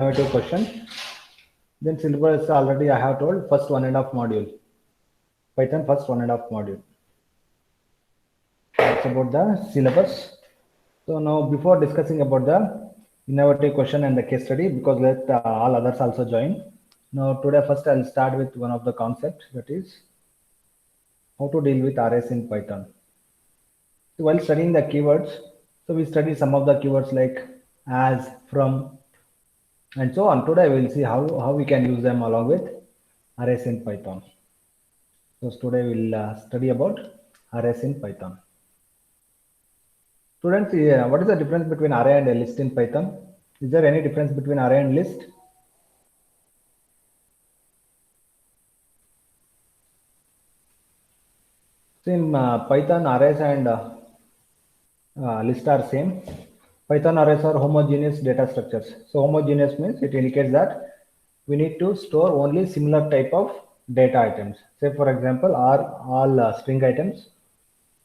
innovative question. Then syllabus already I have told first 1.5 module. Python first 1.5 module. That's about the syllabus. So now before discussing about the innovative question and the case study, because let all others also join. Now today first I'll start with one of the concepts, that is how to deal with arrays in Python. So while studying the keywords, so we study some of the keywords like as, from, and so on. Today we will see how we can use them along with arrays in Python. So today we'll study about arrays in Python. Students, what is the difference between array and a list in Python? Is there any difference between array and list? So in Python, arrays and list are same. Python arrays are homogeneous data structures. So homogeneous means it indicates that we need to store only similar type of data items. Say for example, are all string items,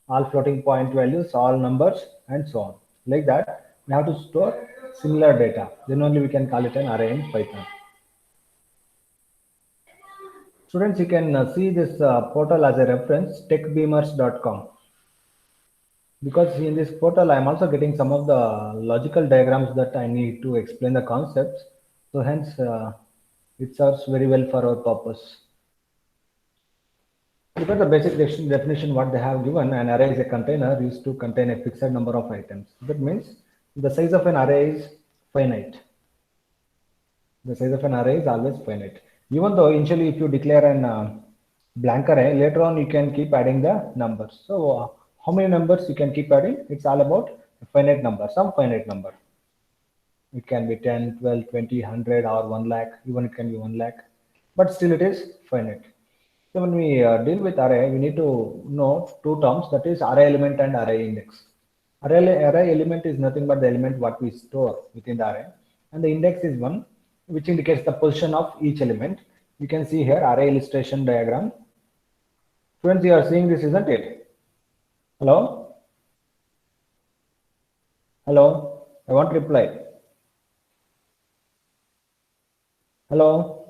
all floating point values, all numbers, and so on. Like that, we have to store similar data. Then only we can call it an array in Python. Students, you can see this portal as a reference, techbeamers.com. Because in this portal, I'm also getting some of the logical diagrams that I need to explain the concepts. So hence, it serves very well for our purpose. Look at the basic definition what they have given. An array is a container used to contain a fixed number of items. That means the size of an array is finite. The size of an array is always finite. Even though initially if you declare an blank array, later on you can keep adding the numbers. So how many numbers you can keep adding? It's all about a finite number, some finite number. It can be 10, 12, 20, 100 or 1 lakh, even it can be 1 lakh, but still it is finite. So when we deal with array, we need to know two terms, that is array element and array index. Array element is nothing but the element what we store within the array, and the index is one which indicates the position of each element. You can see here array illustration diagram. Friends, you are seeing this, isn't it? Hello? Hello? I want reply. Hello?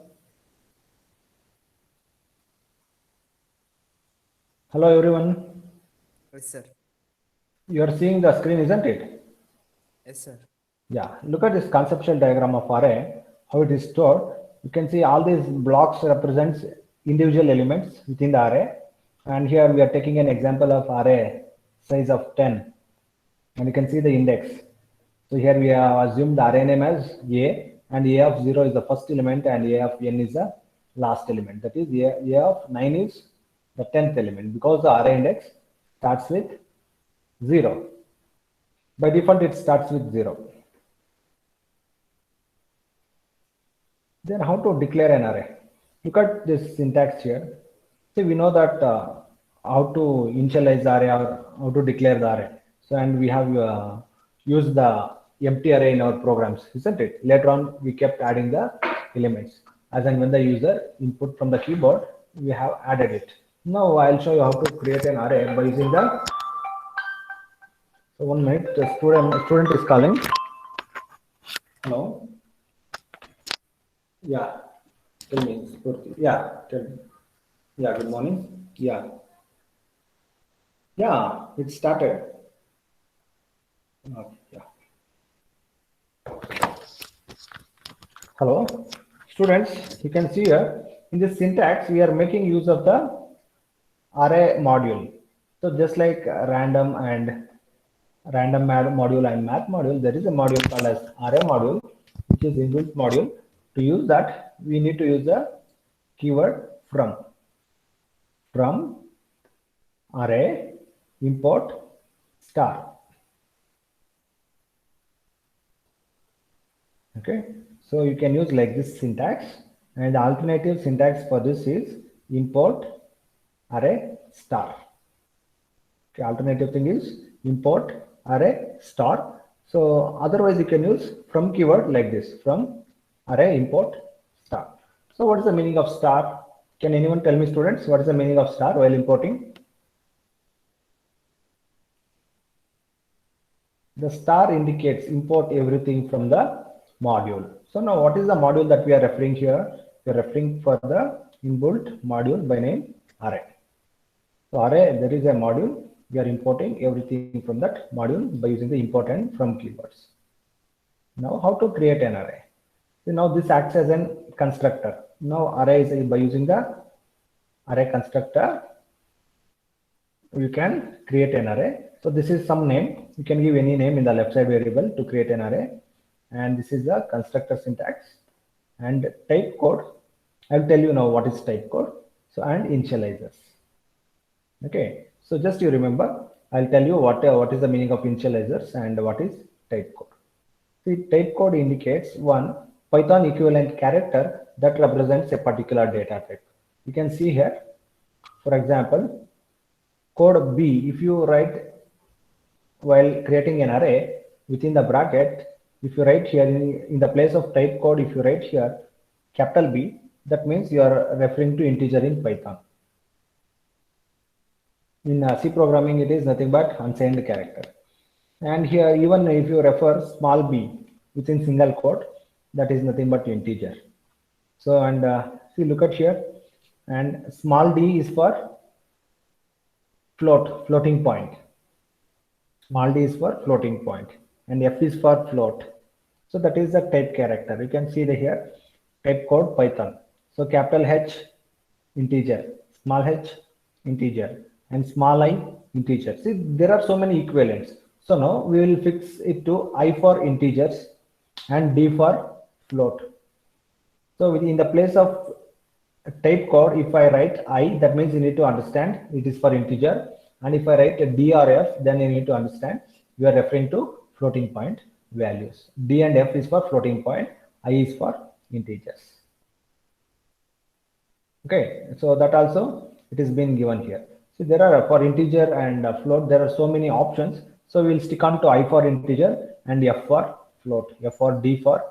Hello everyone. Yes, sir. You are seeing the screen, isn't it? Yes, sir. Yeah, look at this conceptual diagram of array, how it is stored. You can see all these blocks represents individual elements within the array. And here we are taking an example of array size of 10. And you can see the index. So here we have assumed the array name as A, and A of 0 is the first element and A of n is the last element. That is A of 9 is the 10th element, because the array index starts with 0. By default, it starts with 0. Then how to declare an array? Look at this syntax here. See, we know that how to initialize the array or how to declare the array. So, and we have used the empty array in our programs, isn't it? Later on, we kept adding the elements. As and when the user input from the keyboard, we have added it. Now, I'll show you how to create an array by using the. So, 1 minute, the student is calling. Hello. Yeah. Tell me. Yeah. Tell me. Yeah, good morning. Yeah. Yeah, it started. Yeah. Hello, students. You can see here in this syntax, we are making use of the array module. So just like random module and math module, there is a module called as array module, which is inbuilt module. To use that, we need to use the keyword from. From array import star. Okay, so you can use like this syntax, and the alternative syntax for this is import array star. Okay, alternative thing is import array star. So otherwise you can use from keyword like this, from array import star. So what is the meaning of star? Can anyone tell me, students, what is the meaning of star while importing? The star indicates import everything from the module. So now what is the module that we are referring here? We are referring for the inbuilt module by name array. So array, there is a module. We are importing everything from that module by using the import and from keywords. Now how to create an array? So now this acts as a constructor. Now array is by using the array constructor, you can create an array. So this is some name. You can give any name in the left side variable to create an array. And this is the constructor syntax and type code. I'll tell you now what is type code. So and initializers. Okay. So just you remember, I'll tell you what is the meaning of initializers and what is type code. See, type code indicates one Python equivalent character that represents a particular data type. You can see here, for example, code B, if you write while creating an array within the bracket, if you write here in the place of type code, if you write here capital B, that means you are referring to integer in Python. In C programming, it is nothing but unsigned character. And here, even if you refer small b within single quote, that is nothing but integer. So, and see, look at here, and small d is for floating point. Small d is for floating point, and f is for float. So that is the type character. You can see the here type code Python. So capital H integer, small h integer, and small I integer. See, there are so many equivalents. So now we will fix it to I for integers and D for float. So in the place of type code, if I write I, that means you need to understand it is for integer. And if I write a D or F, then you need to understand we are referring to floating point values. D and F is for floating point, I is for integers. Okay, so that also it is been given here. So there are for integer and float, there are so many options. So we'll stick on to I for integer and F for float, F for D for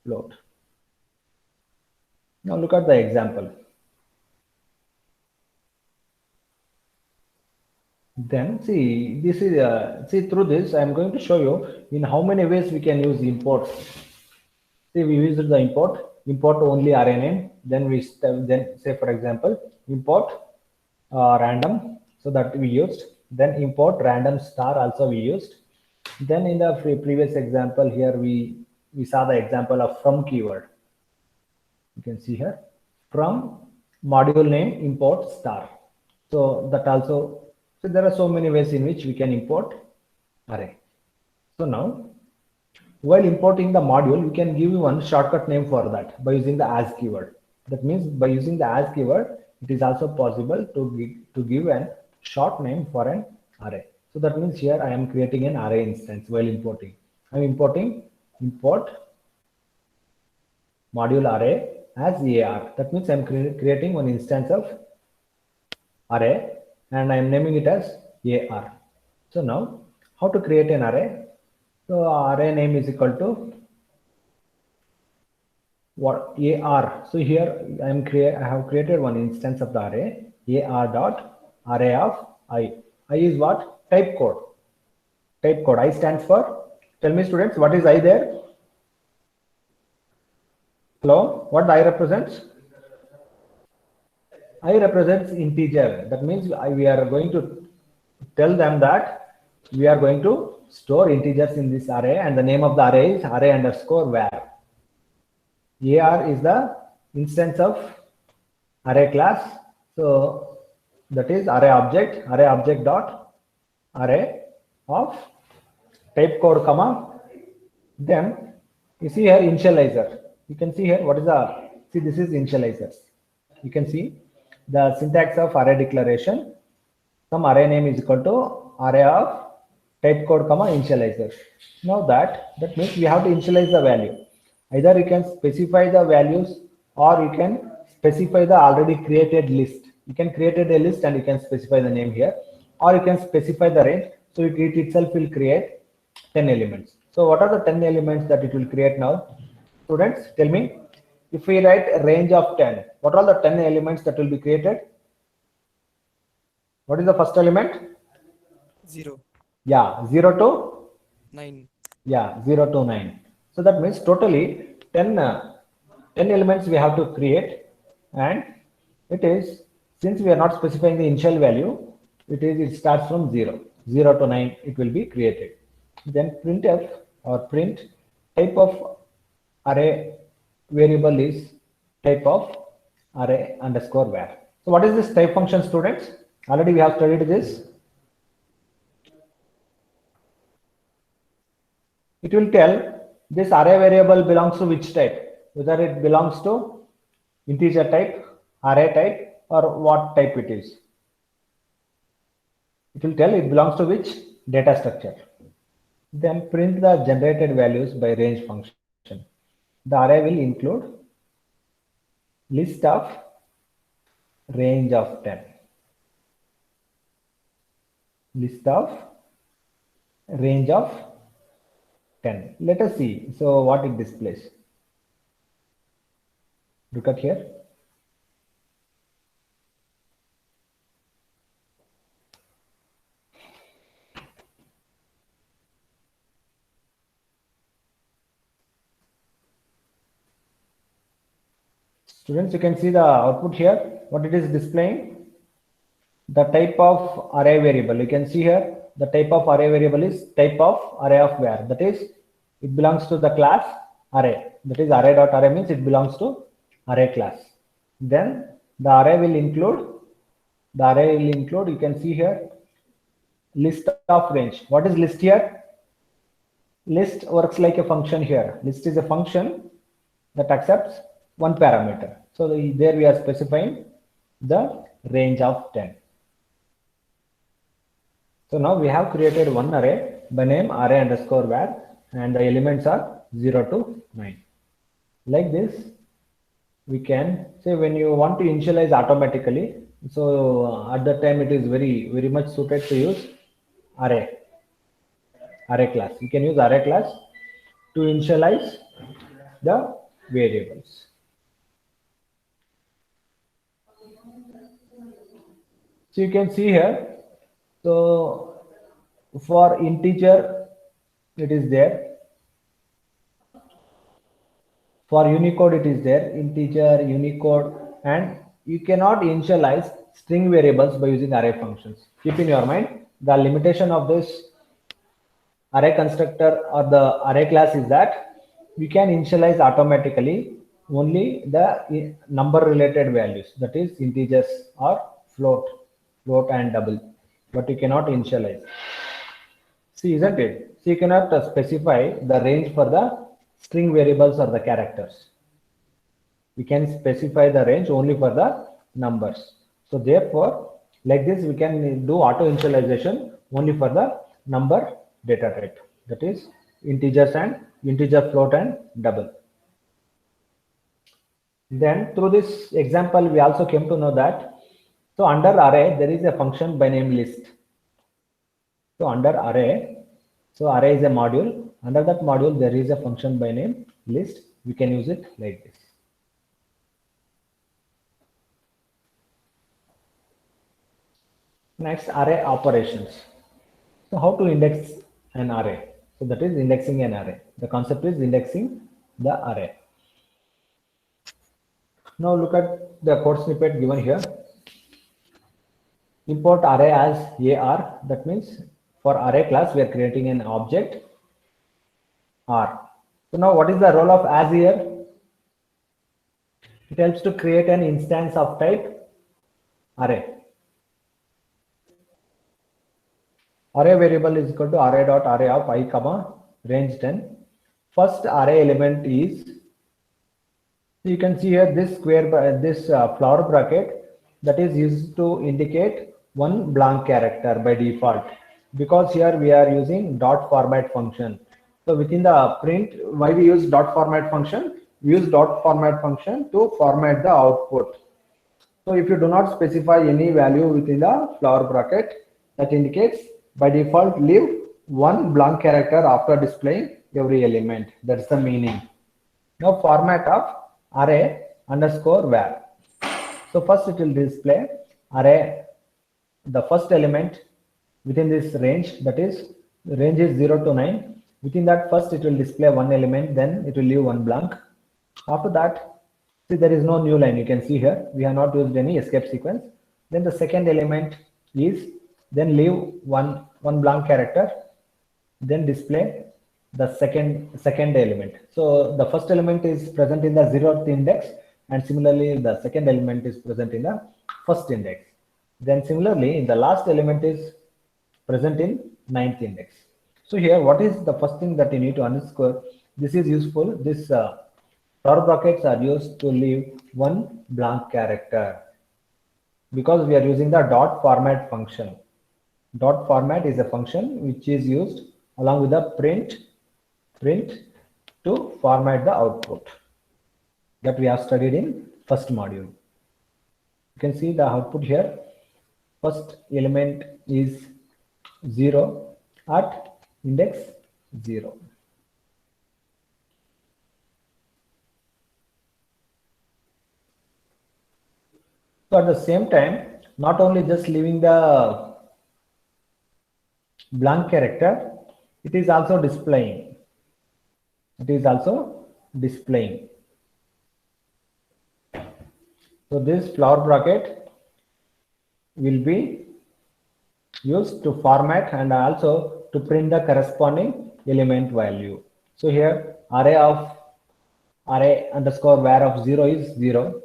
float. Now look at the example. Then see, this is see, through this I am going to show you in how many ways we can use imports. See, we used the import only array name. Then we then say, for example, import random, so that we used. Then import random star also we used. Then in the previous example here we saw the example of from keyword. You can see here from module name import star. So that also, so there are so many ways in which we can import array. So now while importing the module, we can give one shortcut name for that by using the as keyword. That means by using the as keyword, it is also possible to give a short name for an array. So that means here I am creating an array instance while importing. I am importing import module array as AR. That means I am creating one instance of array and I am naming it as AR. So now how to create an array? So array name is equal to what AR. So here I have created one instance of the array AR dot array of I. I is what? Type code. Type code. I stands for, tell me students, what is I there? Hello, what I represents? I represents integer. That means we are going to tell them that we are going to store integers in this array, and the name of the array is array underscore var. AR is the instance of array class. So that is array object dot array of type code comma. Then you see here initializer. You can see here what is the, see, this is initializers. You can see the syntax of array declaration. Some array name is equal to array of type code comma initializer. Now that means we have to initialize the value. Either you can specify the values or you can specify the already created list. You can create a list and you can specify the name here, or you can specify the range. So it itself will create 10 elements. So what are the 10 elements that it will create now? Students, tell me, if we write a range of 10, what are the 10 elements that will be created? What is the first element? 0. Yeah, 0 to 9. yeah, 0 to 9. So that means totally 10 elements we have to create, and it is, since we are not specifying the initial value, it starts from 0 to 9 it will be created. Then printf or print type of array variable is type of array underscore var. So what is this type function, students? Already we have studied this. It will tell this array variable belongs to which type, whether it belongs to integer type, array type, or what type it is. It will tell it belongs to which data structure. Then print the generated values by range function. The array will include list of range of 10. List of range of 10. Let us see. So what it displays. Look at here. Students, you can see the output here, what it is displaying. The type of array variable, you can see here, the type of array variable is type of array of var. That is, it belongs to the class array. That is, array.array means it belongs to array class. Then the array will include, you can see here, list of range. What is list here? List works like a function here. List is a function that accepts one parameter. So there we are specifying the range of 10. So now we have created one array by name array underscore var, and the elements are 0 to 9. Like this, we can say when you want to initialize automatically, so at that time it is very much suited to use array class. You can use array class to initialize the variables. So you can see here, so for integer it is there, for Unicode it is there, integer, Unicode, and you cannot initialize string variables by using array functions. Keep in your mind the limitation of this array constructor or the array class is that we can initialize automatically only the number related values, that is integers or float and double, but you cannot initialize. See, isn't it? So you cannot specify the range for the string variables or the characters. We can specify the range only for the numbers. So therefore, like this, we can do auto initialization only for the number data type, that is integers and integer, float and double. Then through this example, we also came to know that, so under array, there is a function by name list. So under array, so array is a module. Under that module, there is a function by name list. We can use it like this. Next, array operations. So how to index an array? So that is indexing an array. The concept is indexing the array. Now look at the code snippet given here. Import array as AR. That means for array class, we are creating an object R. So now what is the role of as here? It helps to create an instance of type array. Array variable is equal to array.array of I comma range 10. First array element is, you can see here this square, this flower bracket that is used to indicate one blank character by default, because here we are using dot format function. So within the print, why we use dot format function? We use dot format function to format the output. So if you do not specify any value within the flower bracket, that indicates by default leave one blank character after displaying every element. That's the meaning. Now format of array underscore var. So first it will display array, the first element within this range, that is the range is 0 to 9. Within that, first it will display one element, then it will leave one blank. After that, see there is no new line. You can see here we have not used any escape sequence. Then the second element is then leave one blank character, then display the second element. So the first element is present in the 0th index, and similarly the second element is present in the first index. Then similarly the last element is present in 9th index. So here what is the first thing that you need to underscore? This is useful. This flower brackets are used to leave one blank character because we are using the dot format function. Dot format is a function which is used along with the print to format the output that we have studied in first module. You can see the output here. First element is 0 at index 0. So at the same time, not only just leaving the blank character, it is also displaying. It is also displaying. So this flower bracket will be used to format and also to print the corresponding element value. So here array underscore var of 0 is 0.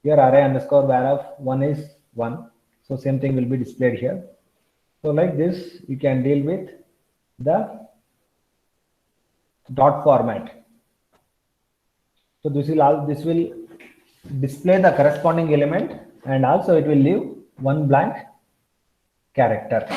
Here array underscore var of 1 is 1. So same thing will be displayed here. So like this, you can deal with the dot format. So this will display the corresponding element, and also it will leave one blank character.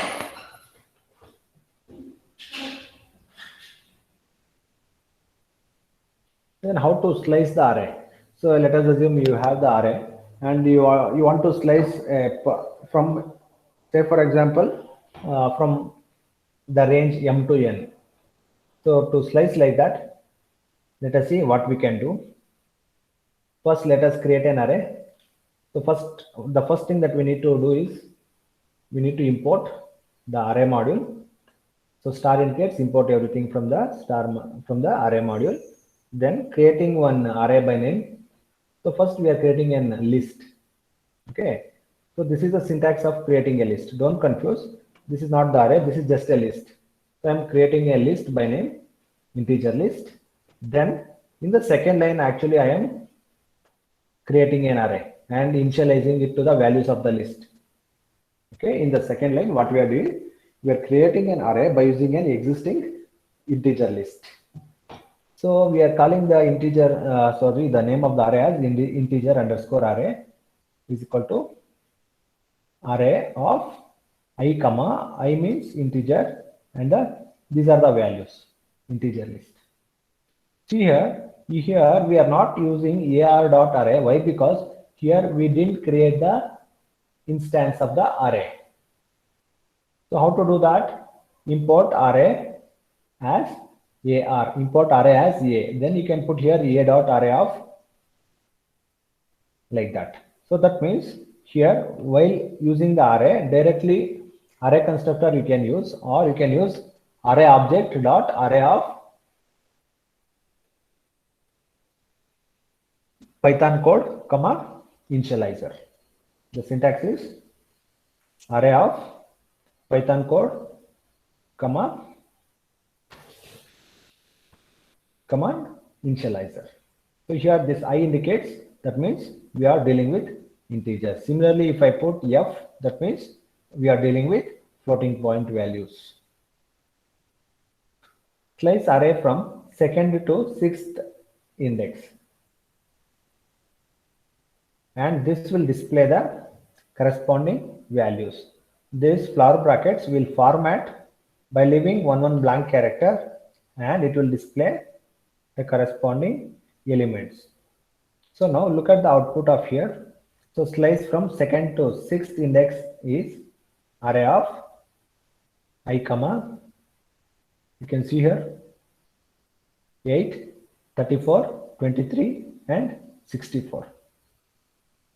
Then how to slice the array? So let us assume you have the array and you want to slice from, say for example, from the range m to n. So to slice like that, let us see what we can do. First, let us create an array. So the first thing that we need to do is we need to import the array module. So star indicates import everything from the array module. Then creating one array by name. So first we are creating a list. Okay. So this is the syntax of creating a list. Don't confuse. This is not the array. This is just a list. So I'm creating a list by name, integer list. Then in the second line, actually I am creating an array and initializing it to the values of the list. Okay. In the second line, what we are doing, we are creating an array by using an existing integer list. So we are calling the the name of the array as integer underscore array is equal to array of I comma, I means integer, and these are the values, integer list. See here we are not using ar.array. Why? Because here we didn't create the instance of the array. So how to do that? Import array as AR, import array as A. Then you can put here A dot array of like that. So that means here while using the array, directly array constructor you can use, or you can use array object dot array of Python code comma initializer. The syntax is array of Python code comma command initializer. So here this I indicates, that means we are dealing with integers. Similarly, if I put F, that means we are dealing with floating point values. Slice array from 2nd to 6th index. And this will display the corresponding values. These flower brackets will format by leaving one blank character, and it will display the corresponding elements. So now look at the output of here. So slice from 2nd to 6th index is array of I comma, you can see here 8, 34, 23 and 64.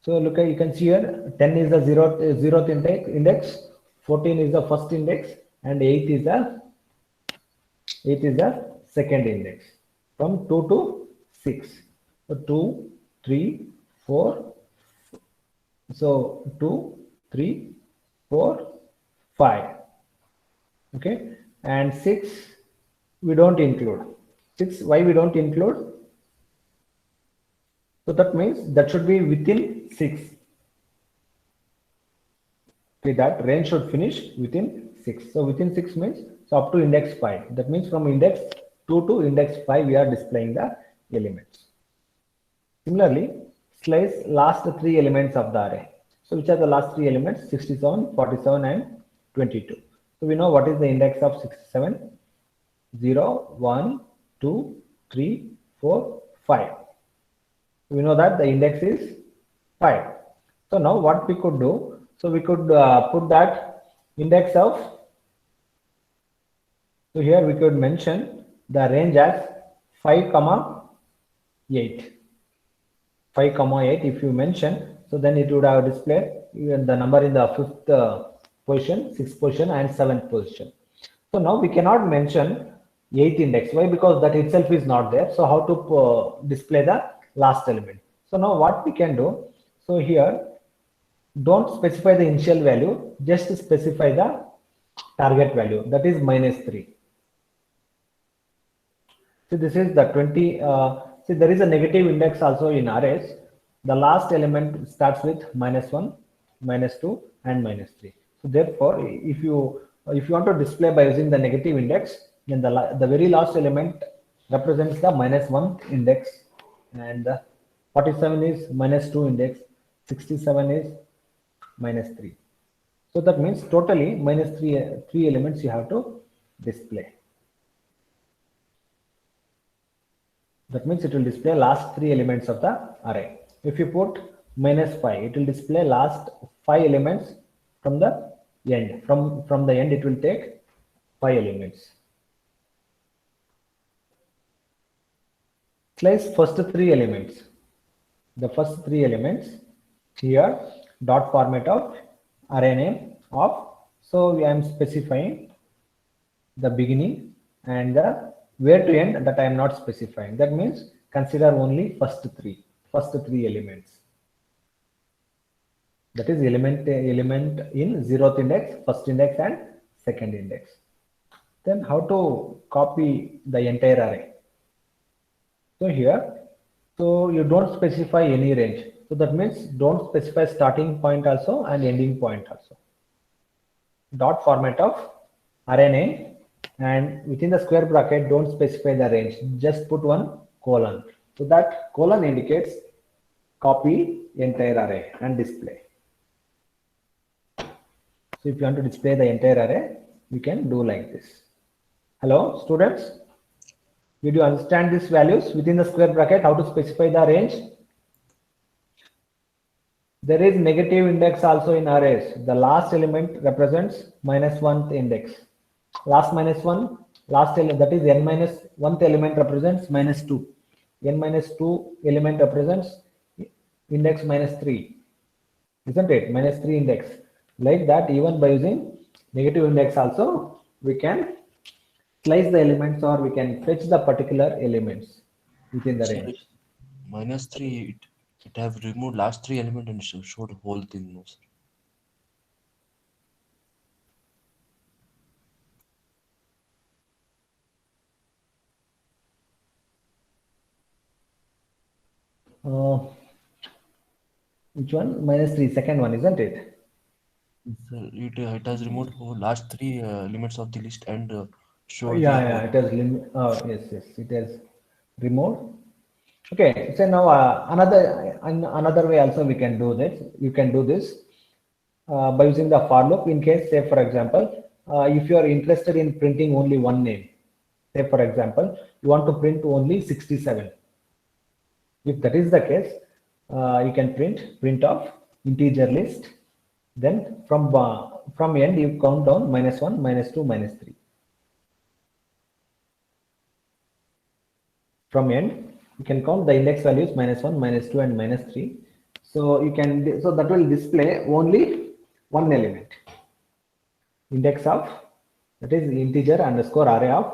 So look at, you can see here 10 is the 0th index, 14 is the first index, and 8 is the second index from 2 to 6. So 2, 3, 4. So 2, 3, 4, 5. Okay. And 6, we don't include. 6, why we don't include? So that means that should be within 6. Okay, that range should finish within 6. So within 6 means so up to index 5. That means from index 2 to index 5 we are displaying the elements. Similarly, slice last 3 elements of the array. So which are the last 3 elements? 67, 47 and 22. So we know what is the index of 67. 0, 1, 2, 3, 4, 5. We know that the index is 5. So now what we could do, so we could put that index of, so here we could mention the range as 5 comma 8. 5 comma 8 if you mention, so then it would have displayed even the number in the 5th position, 6th position and 7th position. So now we cannot mention 8 index. Why? Because that itself is not there. So how to display the last element? So now what we can do, so here don't specify the initial value, just specify the target value, that is -3. So this is the 20. See, there is a negative index also in arrays. The last element starts with -1, -2, and -3. So therefore, if you want to display by using the negative index, then the very last element represents the -1 index, and the 47 is -2 index, 67 is -3. So that means totally three elements you have to display. That means it will display last 3 elements of the array. If you put -5, it will display last 5 elements from the end. From the end, it will take 5 elements. Slice first 3 elements. The first 3 elements here, dot format of array name of. So I am specifying the beginning and the where to end, that I am not specifying. That means consider only first three elements. That is element in 0th index, first index and second index. Then how to copy the entire array? So here, so you don't specify any range. So that means don't specify starting point also and ending point also. Dot format of array name, and within the square bracket don't specify the range, just put one colon. So that colon indicates copy entire array and display. So if you want to display the entire array, we can do like this. Hello students, did you understand these values within the square bracket, how to specify the range? There is negative index also in arrays. The last element represents -1th index. Last -1, last element, that is n minus 1th element represents -2. N minus 2 element represents index -3. Isn't it? -3 index. Like that, even by using negative index also, we can slice the elements or we can fetch the particular elements within the range. -3, it have removed last 3 element and showed whole thing. No, sir. Which one? -3, second one, isn't it? Sir, it has removed whole last 3 elements of the list and showed Yeah, the yeah, whole. it has yes, it has removed. Okay, so now another way also we can do this. You can do this by using the for loop. In case, say for example, if you are interested in printing only one name, say for example, you want to print only 67. If that is the case, you can print of integer list. Then from end you count down -1, -2, -3. From end you can count the index values -1, -2, and -3. So you can, so that will display only one element, index of, that is integer underscore array of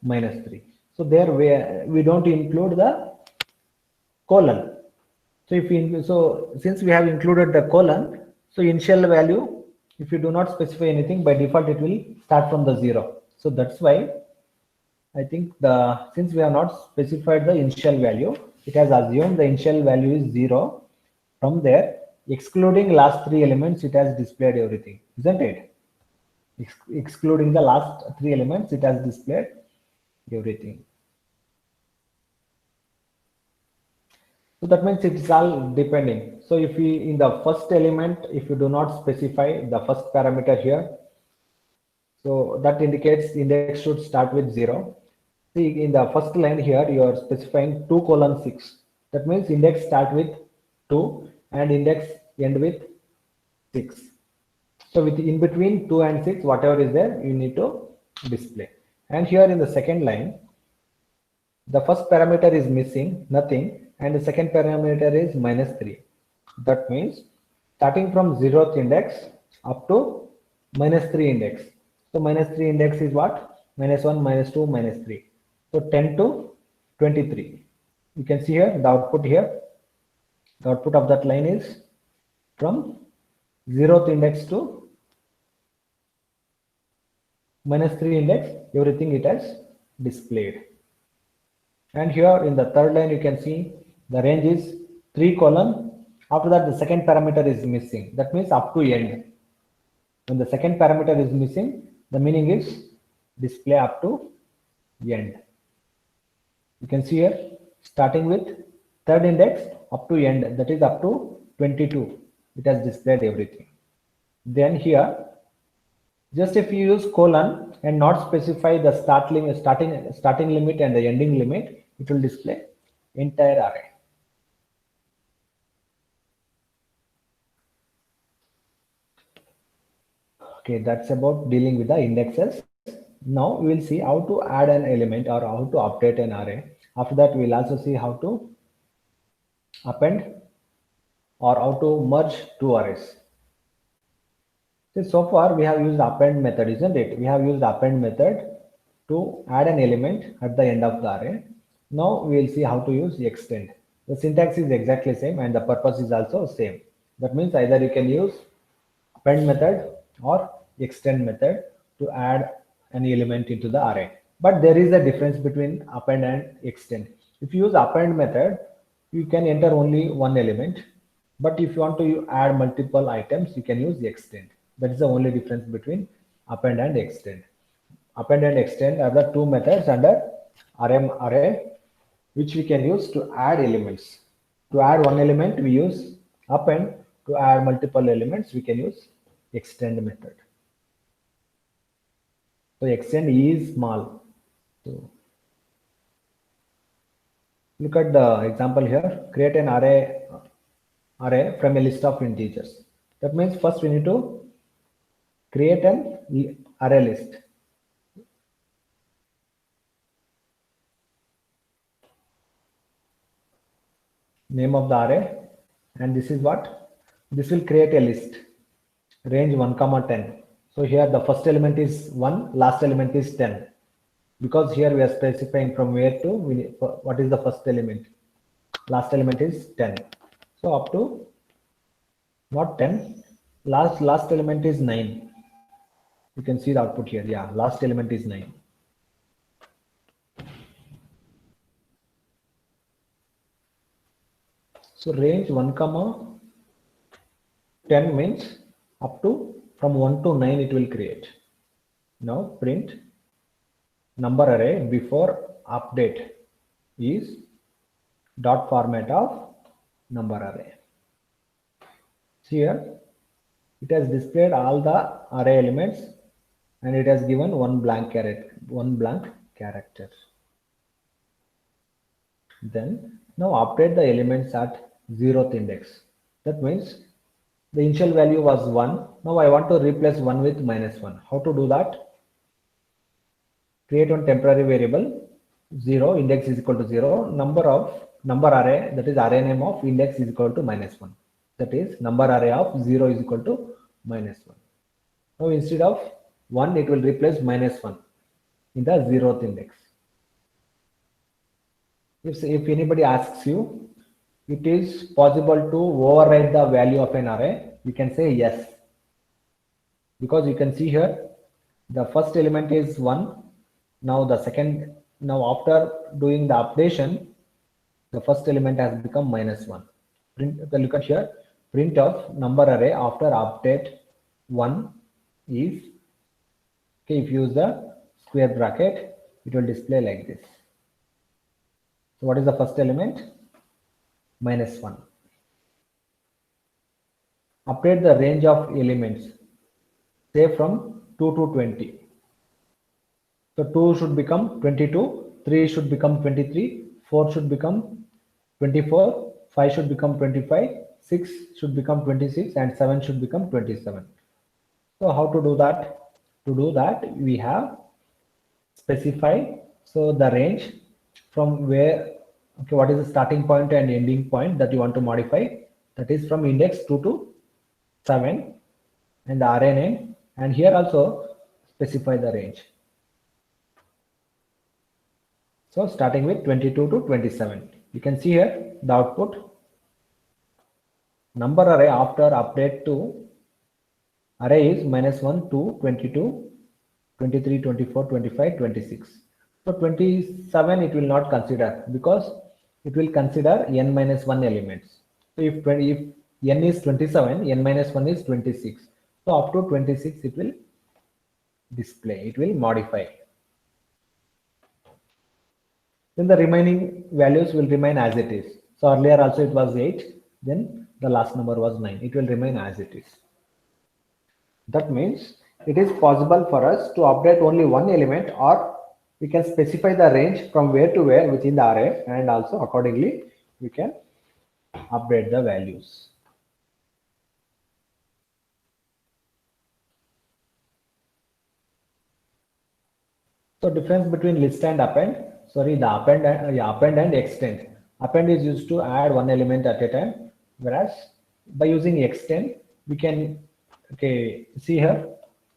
-3. So there we don't include the colon. So since we have included the colon, so initial value, if you do not specify anything, by default it will start from the 0. So that's why I think since we have not specified the initial value, it has assumed the initial value is 0. From there, excluding last 3 elements, it has displayed everything, isn't it? Excluding the last 3 elements, it has displayed everything. So that means it's all depending. So if we, in the first element, if you do not specify the first parameter here, so that indicates index should start with 0. See, in the first line here, you are specifying 2:6. That means index start with 2 and index end with 6. So with in between 2 and 6, whatever is there, you need to display. And here in the second line, the first parameter is missing, nothing, and the second parameter is -3. That means starting from 0th index up to -3 index. So -3 index is what? -1, -2, -3. So 10 to 23. You can see here the output here. The output of that line is from 0th index to -3 index, everything it has displayed. And here in the third line, you can see the range is 3 colon. After that, the second parameter is missing. That means up to end. When the second parameter is missing, the meaning is display up to end. You can see here, starting with third index up to end, that is up to 22. It has displayed everything. Then here, just if you use colon and not specify the starting limit and the ending limit, it will display entire array. Okay, that's about dealing with the indexes. Now we will see how to add an element or how to update an array. After that, we will also see how to append or how to merge two arrays. So far we have used append method, isn't it? We have used append method to add an element at the end of the array. Now we will see how to use extend. The syntax is exactly same and the purpose is also same. That means either you can use append method or extend method to add an element into the array. But there is a difference between append and extend. If you use append method, you can enter only one element. But if you want to add multiple items, you can use extend. That is the only difference between append and extend. Append and extend are the two methods under array which we can use to add elements. To add one element, we use append. To add multiple elements, we can use extend method. So extend is small. So look at the example here. Create an array from a list of integers. That means first we need to create an array list. Name of the array, and this is what? This will create a list. Range 1, 10. So here the first element is 1, last element is 10. Because here we are specifying from where to what is the first element. Last element is 10. So up to not 10. Last element is 9. You can see the output here. Yeah, last element is 9. So range 1, 10 means up to from 1 to 9 it will create. Now print number array before update is dot format of number array. See here, it has displayed all the array elements and it has given one blank character. Then now update the elements at 0th index. That means the initial value was 1. Now I want to replace 1 with -1. How to do that? Create one temporary variable 0, index is equal to 0, number array, that is array name of index is equal to -1. That is number array of 0 is equal to -1. Now instead of 1, it will replace -1 in the 0th index. If anybody asks you it is possible to override the value of an array? We can say yes, because you can see here the first element is 1. Now the second, now after doing the updation, the first element has become -1. Look at here, print of number array after update 1 is, okay, if you use the square bracket, it will display like this. So what is the first element? -1. Update the range of elements, say from 2 to 20. So 2 should become 22, 3 should become 23, 4 should become 24, 5 should become 25, 6 should become 26, and 7 should become 27. So how to do that? To do that, we have specify, so the range from where, okay, what is the starting point and ending point that you want to modify, that is from index 2 to 7, and the array name, and here also specify the range. So starting with 22 to 27, you can see here the output number array after update to array is -1 to 22, 23, 24, 25, 26. So 27 it will not consider, because it will consider n minus 1 elements. So if n is 27, n minus 1 is 26. So up to 26 it will display, it will modify. Then the remaining values will remain as it is. So earlier also it was 8, then the last number was 9. It will remain as it is. That means it is possible for us to update only one element, or we can specify the range from where to where within the array, and also accordingly we can update the values. So difference between list and append, sorry, the append and extend. Append is used to add one element at a time, whereas by using extend, we can, okay, see here,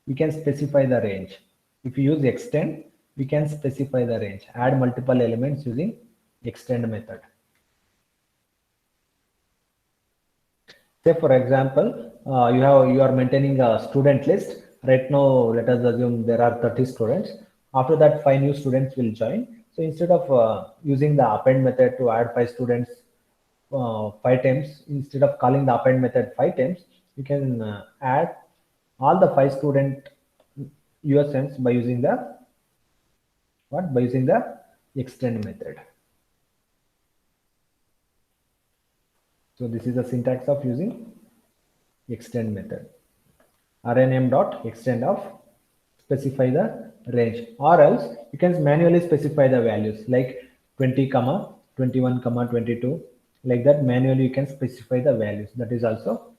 we can specify the range. If you use extend, we can specify the range, add multiple elements using extend method. Say for example, you are maintaining a student list. Right now, let us assume there are 30 students. After that, 5 new students will join. So instead of using the append method to add 5 students 5 times, instead of calling the append method 5 times, you can add all the 5 student USNs by using the what? By using the extend method. So this is the syntax of using extend method. Array name dot extend of specify the range, or else you can manually specify the values like 20 comma 21 comma 22, like that. Manually you can specify the values. That is also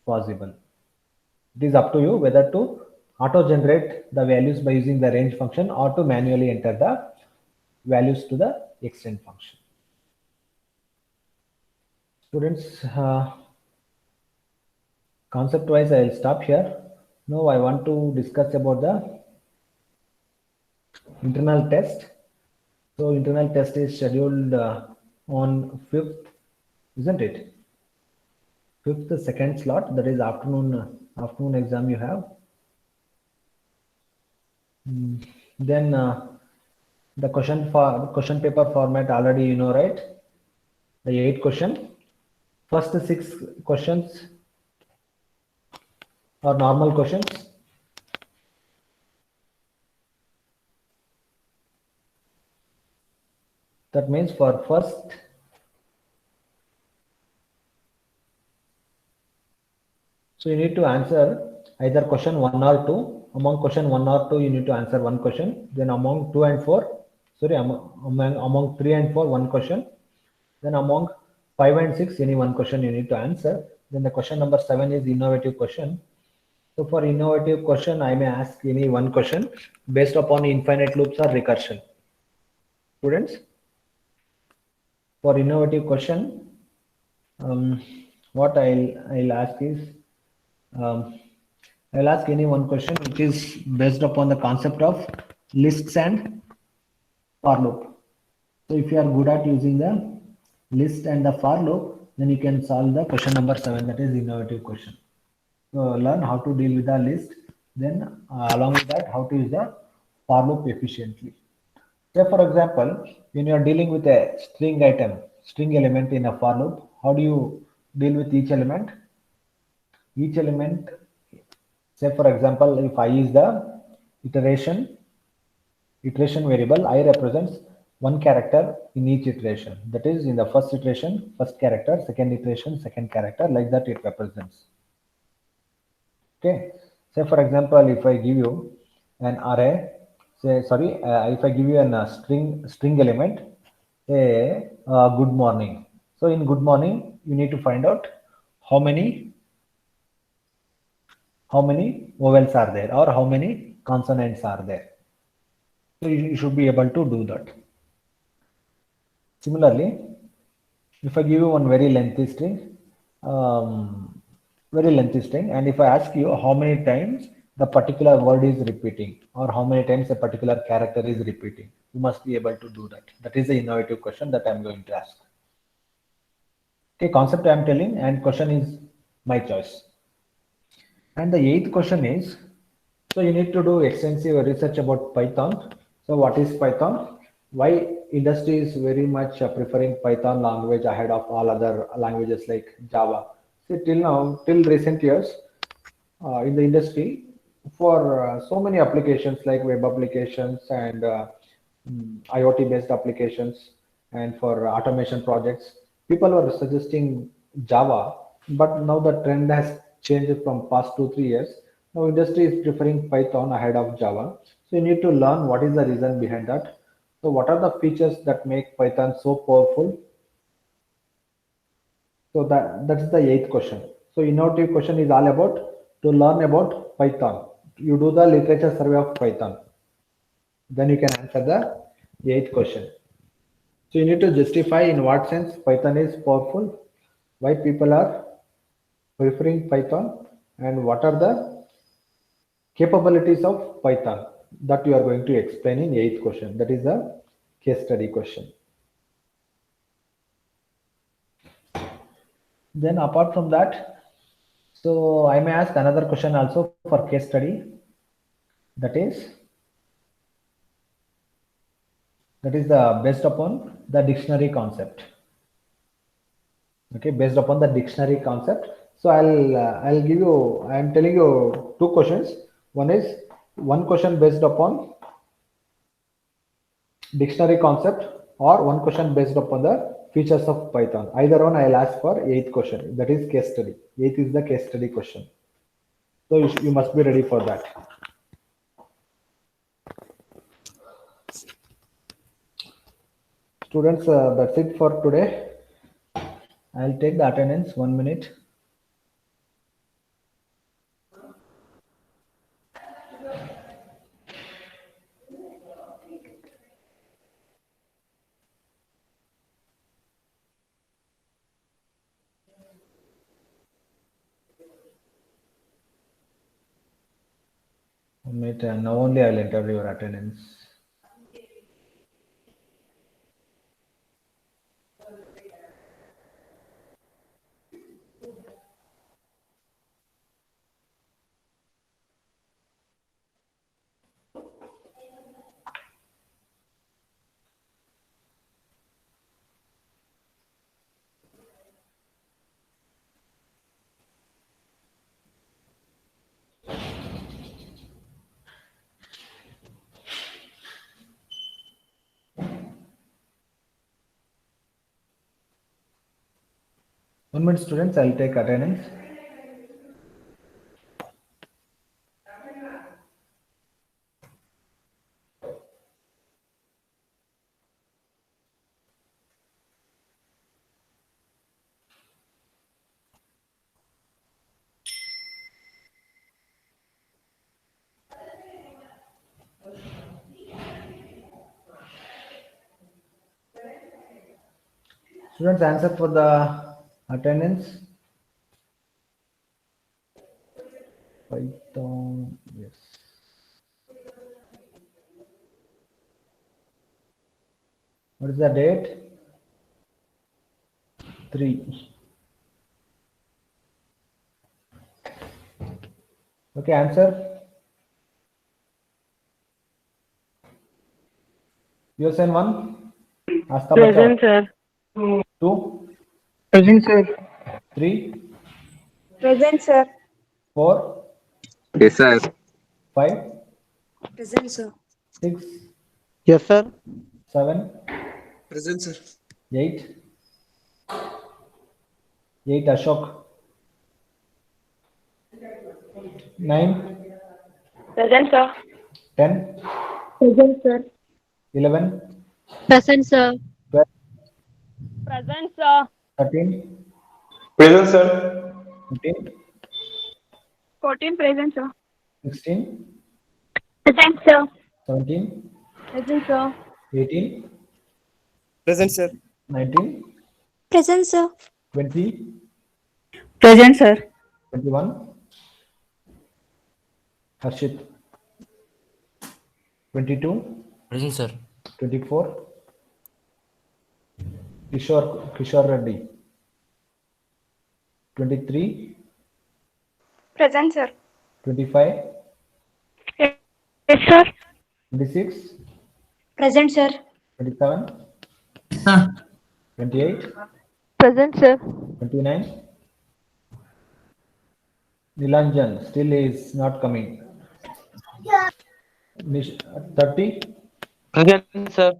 possible. It is up to you whether to auto generate the values by using the range function, or to manually enter the values to the extend function. Students, concept wise I will stop here. Now I want to discuss about the internal test. So internal test is scheduled on 5th, isn't it? 5th second slot, that is afternoon exam you have. Then the question paper format already you know, right? The 8 question. First 6 questions are normal questions. That means for first so you need to answer either question 1 or 2. Among question 1 or 2, you need to answer one question. Then among 2 and 4, sorry, among 3 and 4, one question. Then among 5 and 6, any one question you need to answer. Then the question number 7 is innovative question. So for innovative question, I may ask any one question based upon infinite loops or recursion. Students, for innovative question, what I'll ask is, I'll ask any one question which is based upon the concept of lists and for loop. So if you are good at using the list and the for loop, then you can solve the question number 7, that is innovative question. So learn how to deal with the list, then along with that, how to use the for loop efficiently. Say for example, when you are dealing with a string item, string element in a for loop, how do you deal with each element? Each element, say for example, if I is the iteration variable, I represents one character in each iteration. That is, in the first iteration, first character, second iteration, second character, like that it represents. Okay. Say for example, if I give you an array, if I give you an string element, say good morning. So in good morning, you need to find out how many vowels are there or how many consonants are there. So you should be able to do that. Similarly, if I give you one very lengthy string, and if I ask you how many times the particular word is repeating or how many times a particular character is repeating, you must be able to do that. That is the innovative question that I'm going to ask. Okay, concept I'm telling and question is my choice. And the eighth question is, so you need to do extensive research about Python. So what is Python? Why industry is very much preferring Python language ahead of all other languages like Java? See, till now, till recent years, in the industry, for so many applications like web applications and IoT based applications and for automation projects, people were suggesting Java, but now the trend has changed from past 2 3 years. Now industry is preferring Python ahead of Java. So you need to learn what is the reason behind that. So what are the features that make Python so powerful? So that's the eighth question. So innovative question is all about to learn about Python. You do the literature survey of Python. Then you can answer the eighth question. So you need to justify in what sense Python is powerful, why people are preferring Python, and what are the capabilities of Python that you are going to explain in eighth question. That is the case study question. Then apart from that, so I may ask another question also for case study. That is the based upon the dictionary concept. Okay, based upon the dictionary concept. So I'll give you. I'm telling you two questions. One question based upon dictionary concept, or one question based upon the features of Python. Either one I'll ask for eighth question. That is case study. Eighth is the case study question. So you must be ready for that. Students, that's it for today. I'll take the attendance 1 minute. Now only I'll enter your attendance. One minute, students, I'll take attendance. Students, answer for the attendance. Python, yes. What is the date? 3. Okay, answer. You send 1. Asta Present, bachao. sir. 2, Present, sir. 3, Present, sir. 4, Yes, sir. 5, Present, sir. 6, Yes, sir. 7, Present, sir. 8. 8 Ashok. 9, Present, sir. 10, Present, sir. 11, Present, sir. 12, Present, sir. 13, Present, sir. 14, 14, present, sir. 16, Present, sir. 17, Present, sir. 18, Present, sir. 19, Present, sir. 20, Present, sir. 21, Harshit, 22, Present, sir. 24, Kishore Reddy, 23, Present, sir. 25, Yes, sir. 26, Present, sir. 27, 28, Present, sir. 29. Nilanjan still is not coming. 30. Present, sir.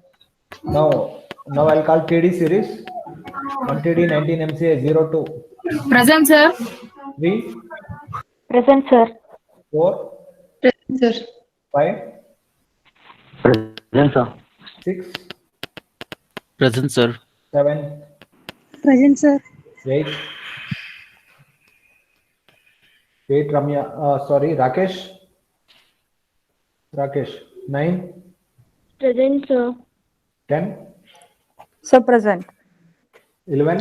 Now I'll call TD series. 1 TD 19 MCA 02. Present, sir. 3, Present, sir. 4, Present, sir. 5, Present, sir. 6, Present, sir. 7, Present, sir. 8. 8 Ramya. Sorry, Rakesh. 9, Present, sir. 10, Sir, present. 11,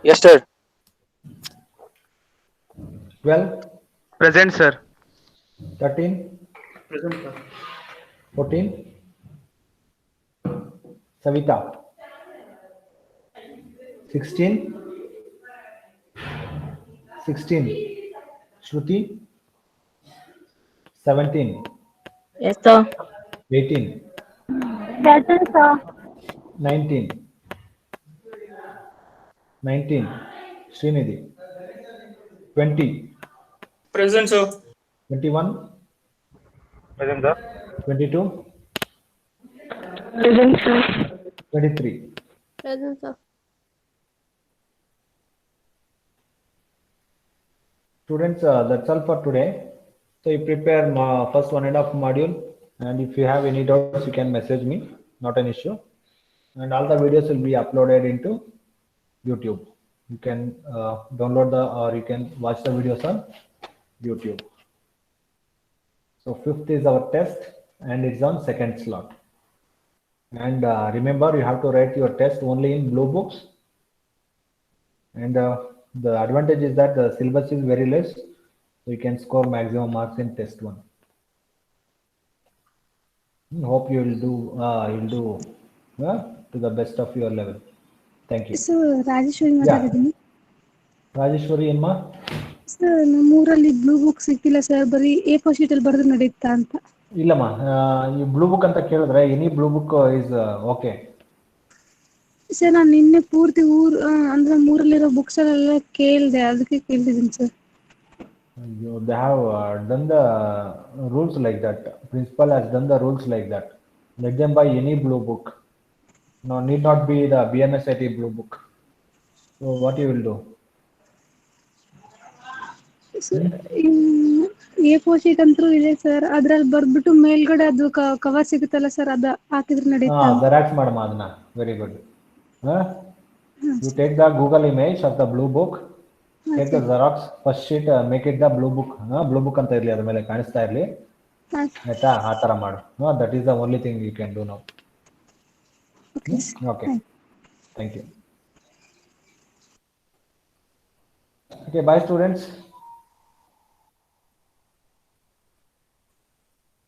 Yes, sir. 12, Present, sir. 13, Present, sir. 14, Savita, 16, Shruti, 17, Yes, sir. 18, Present, sir. 19, Srinidhi, 20, Present, sir. 21, Present, sir. 22, Present, sir. 23. Present, sir. Students, that's all for today. So you prepare first 1.5 module, and if you have any doubts, you can message me. Not an issue. And all the videos will be uploaded into YouTube. You can download or you can watch the videos on YouTube. So 5th is our test, and it's on second slot. And remember, you have to write your test only in blue books. And the advantage is that the syllabus is very less, so you can score maximum marks in test 1. Hope you will do to the best of your level. Thank you. Sir Rajeshwari Yeah. ಮಾತಾಡಿದ್ದೀನಿ ರಾಜೇಶ್ವರಿ ಏನ್ಮಾ? Sir ನಮ್ಮೂರಲ್ಲಿ blue book ಸಿಕ್ಕಿಲ್ಲ sir, ಬರೀ A4 ಶೀಟಲ್ಲಿ ಬರೆದ್ರೆ ನಡೆಯುತ್ತಾ ಅಂತ. ಇಲ್ಲಮ್ಮ, ಈ ಬ್ಲೂ ಬುಕ್ ಅಂತ ಕೇಳಿದ್ರೆ any blue book is okay. Sir ನಾನು ನಿನ್ನೆ ಪೂರ್ತಿ ಅಂದ್ರೆ ನಮ್ಮೂರಲ್ಲಿರೋ ಬುಕ್ಸ್ ಎಲ್ಲ ಕೇಳಿದೆ, ಅದಕ್ಕೆ ಕೇಳ್ತಿದ್ದೀನಿ sir. They have done the rules like that. Principal has done the rules like that. Let them buy any blue book. No, need not be the BMSIT blue book. So what you will do? A4 sheet ಅಂತೂ ಇದೆ sir, ಅದ್ರಲ್ಲಿ ಬರ್ಬಿಟ್ಟು ಮೇಲ್ಗಡೆ ಅದು cover ಸಿಗುತ್ತಲ್ಲ sir, ಅದ ಹಾಕಿದ್ರೆ ನಡೆಯುತ್ತಾ? Xerox madam adna. Very good. You take the Google image of the blue book. Take the Xerox first sheet, make it the blue book. Blue book ಅಂತ ಇರಲಿ, ಅದ್ರ ಮೇಲೆ ಕಾಣಿಸ್ತಾ ಇರಲಿ, ಆಯ್ತಾ? ಆ ತರ ಮಾಡು. That is the only thing you can do now. Okay. Thank you. Okay, bye students.